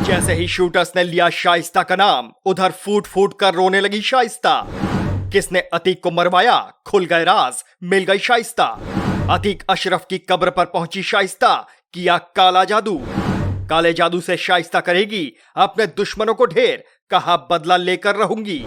जैसे ही शूटर्स ने लिया शाइस्ता का नाम, उधर फूट फूट कर रोने लगी शाइस्ता। किसने अतीक को मरवाया? खुल गए राज, मिल गई शाइस्ता। अतीक अशरफ की कब्र पर पहुंची शाइस्ता, किया काला जादू। काले जादू से शाइस्ता करेगी अपने दुश्मनों को ढेर, कहा बदला लेकर रहूंगी।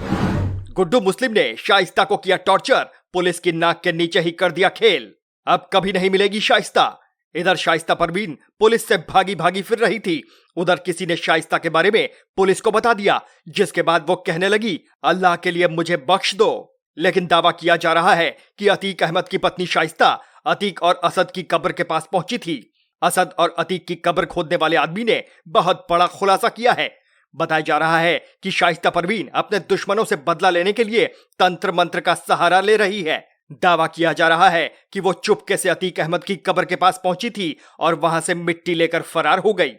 गुड्डू मुस्लिम ने शाइस्ता को किया टॉर्चर, पुलिस की नाक के नीचे ही कर दिया खेल। अब कभी नहीं मिलेगी शाइस्ता। इधर शाइस्ता परवीन पुलिस से भागी भागी फिर रही थी, उधर किसी ने शाइस्ता के बारे में पुलिस को बता दिया, जिसके बाद वो कहने लगी, अल्लाह के लिए मुझे बख्श दो। लेकिन दावा किया जा रहा है कि अतीक अहमद की पत्नी शाइस्ता अतीक और असद की कब्र के पास पहुंची थी। असद और अतीक की कब्र खोदने वाले आदमी ने बहुत बड़ा खुलासा किया है। बताया जा रहा है कि शाइस्ता परवीन अपने दुश्मनों से बदला लेने के लिए तंत्र मंत्र का सहारा ले रही है। दावा किया जा रहा है कि वो चुपके से अतीक अहमद की कब्र के पास पहुंची थी और वहां से मिट्टी लेकर फरार हो गई।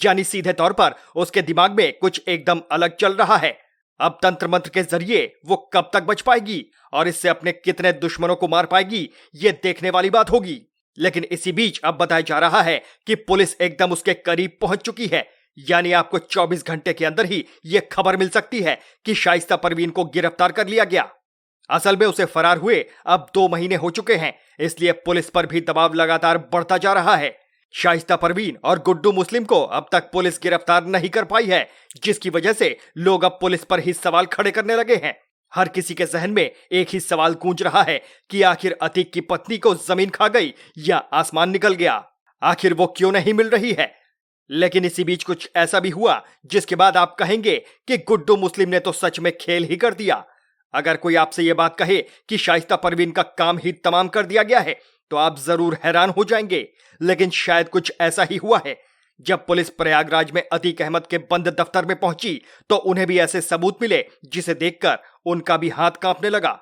यानी सीधे तौर पर उसके दिमाग में कुछ एकदम अलग चल रहा है। अब तंत्र मंत्र के जरिए वो कब तक बच पाएगी और इससे अपने कितने दुश्मनों को मार पाएगी, ये देखने वाली बात होगी। लेकिन इसी बीच अब बताया जा रहा है कि पुलिस एकदम उसके करीब पहुंच चुकी है। यानी आपको 24 घंटे के अंदर ही यह खबर मिल सकती है कि शाइस्ता परवीन को गिरफ्तार कर लिया गया। असल में उसे फरार हुए अब 2 महीने हो चुके हैं, इसलिए पुलिस पर भी दबाव लगातार बढ़ता जा रहा है। शाइस्ता परवीन और गुड्डू मुस्लिम को अब तक पुलिस गिरफ्तार नहीं कर पाई है, जिसकी वजह से लोग अब पुलिस पर ही सवाल खड़े करने लगे हैं। हर किसी के जहन में एक ही सवाल गूंज रहा है कि आखिर अतीक की पत्नी को जमीन खा गई या आसमान निकल गया, आखिर वो क्यों नहीं मिल रही है। लेकिन इसी बीच कुछ ऐसा भी हुआ जिसके बाद आप कहेंगे कि गुड्डू मुस्लिम ने तो सच में खेल ही कर दिया। अगर कोई आपसे यह बात कहे कि शाइस्ता परवीन का काम ही तमाम कर दिया गया है तो आप जरूर हैरान हो जाएंगे, लेकिन शायद कुछ ऐसा ही हुआ है। जब पुलिस प्रयागराज में अतीक अहमद के बंद दफ्तर में पहुंची तो उन्हें भी ऐसे सबूत मिले जिसे देखकर उनका भी हाथ कांपने लगा।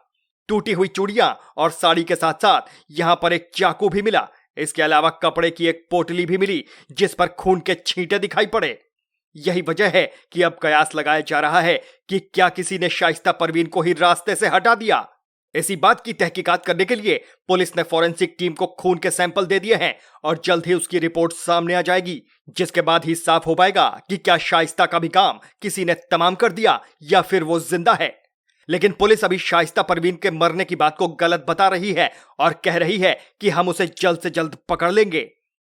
टूटी हुई चूड़ियां और साड़ी के साथ साथ यहां पर एक चाकू भी मिला। इसके अलावा कपड़े की एक पोटली भी मिली जिस पर खून के छींटे दिखाई पड़े। यही वजह है कि अब कयास लगाया जा रहा है कि क्या किसी ने शाइस्ता परवीन को ही रास्ते से हटा दिया। इसी बात की तहकीकात करने के लिए पुलिस ने फॉरेंसिक टीम को खून के सैंपल दे दिए हैं और जल्द ही उसकी रिपोर्ट सामने आ जाएगी, जिसके बाद ही साफ हो पाएगा कि क्या शाइस्ता का भी काम किसी ने तमाम कर दिया या फिर वो जिंदा है। लेकिन पुलिस अभी शाइस्ता परवीन के मरने की बात को गलत बता रही है और कह रही है कि हम उसे जल्द से जल्द पकड़ लेंगे।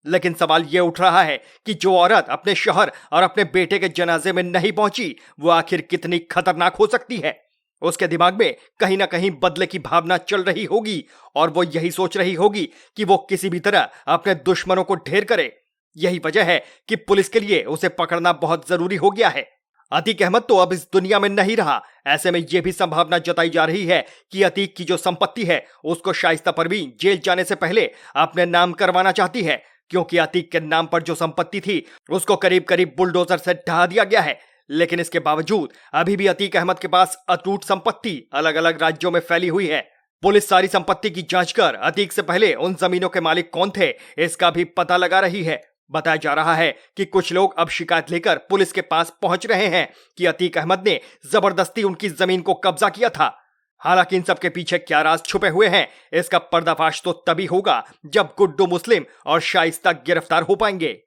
लेकिन सवाल यह उठ रहा है कि जो औरत अपने शौहर और अपने बेटे के जनाजे में नहीं पहुंची वो आखिर कितनी खतरनाक हो सकती है। उसके दिमाग में कहीं ना कहीं बदले की भावना चल रही होगी और वो यही सोच रही होगी कि वो किसी भी तरह अपने दुश्मनों को ढेर करे। यही वजह है कि पुलिस के लिए उसे पकड़ना बहुत जरूरी हो गया है। अतीक अहमद तो अब इस दुनिया में नहीं रहा। ऐसे में यह भी संभावना जताई जा रही है कि अतीक की जो संपत्ति है उसको शाइस्ता परवीन जेल जाने से पहले अपने नाम करवाना चाहती है, क्योंकि अतीक के नाम पर जो संपत्ति थी उसको करीब करीब बुलडोजर से ढहा दिया गया है। लेकिन इसके बावजूद अभी भी अतीक अहमद के पास अटूट संपत्ति अलग अलग राज्यों में फैली हुई है। पुलिस सारी संपत्ति की जांच कर अतीक से पहले उन जमीनों के मालिक कौन थे इसका भी पता लगा रही है। बताया जा रहा है कि कुछ लोग अब शिकायत लेकर पुलिस के पास पहुंच रहे हैं कि अतीक अहमद ने जबरदस्ती उनकी जमीन को कब्जा किया था। हालांकि इन सब के पीछे क्या राज छुपे हुए हैं इसका पर्दाफाश तो तभी होगा जब गुड्डू मुस्लिम और शाइस्ता गिरफ्तार हो पाएंगे।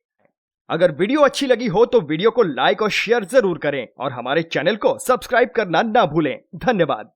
अगर वीडियो अच्छी लगी हो तो वीडियो को लाइक और शेयर जरूर करें और हमारे चैनल को सब्सक्राइब करना ना भूलें। धन्यवाद।